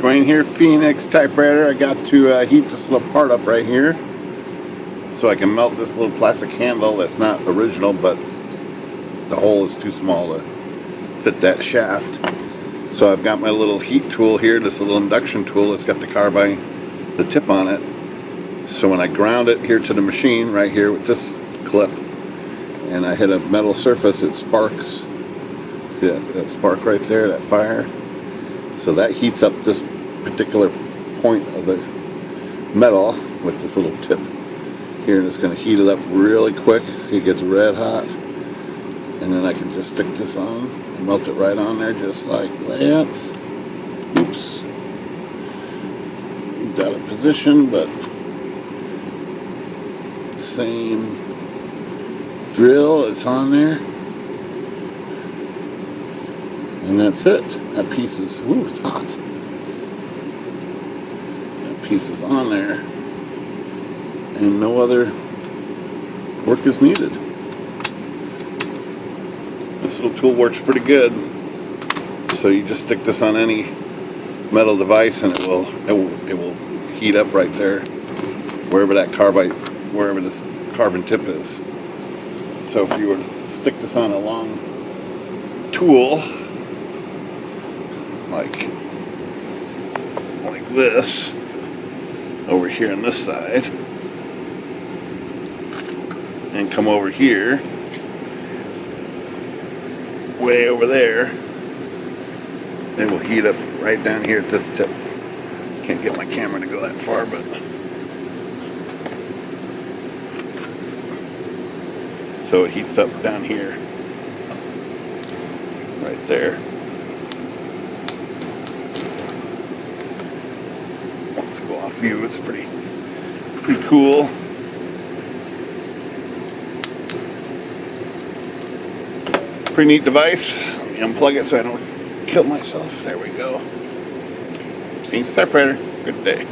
Dwayne here, Phoenix Typewriter. I got to heat this little part up right here so I can melt this little plastic handle that's not original, but the hole is too small to fit that shaft. So I've got my little heat tool here, this little induction tool. It's got the carbide, the tip on it. So when I ground it here to the machine right here with this clip and I hit a metal surface, it sparks. See that spark right there, that fire? So that heats up this particular point of the metal with this little tip here, and it's going to heat it up really quick. See, it gets red hot, and then I can just stick this on and melt it right on there just like that. Oops. Got it positioned, but same drill, it's on there. And that's it. That piece is, ooh, it's hot. That piece is on there. And no other work is needed. This little tool works pretty good. So you just stick this on any metal device and it will heat up right there, wherever that carbide, wherever this carbon tip is. So if you were to stick this on a long tool, like this, over here on this side, and come over here, way over there, it will heat up right down here at this tip. Can't get my camera to go that far, but so it heats up down here, right there. Let's go off view. It's pretty cool. Pretty neat device. Let me unplug it so I don't kill myself. There we go. Phoenix Typewriter. Good day.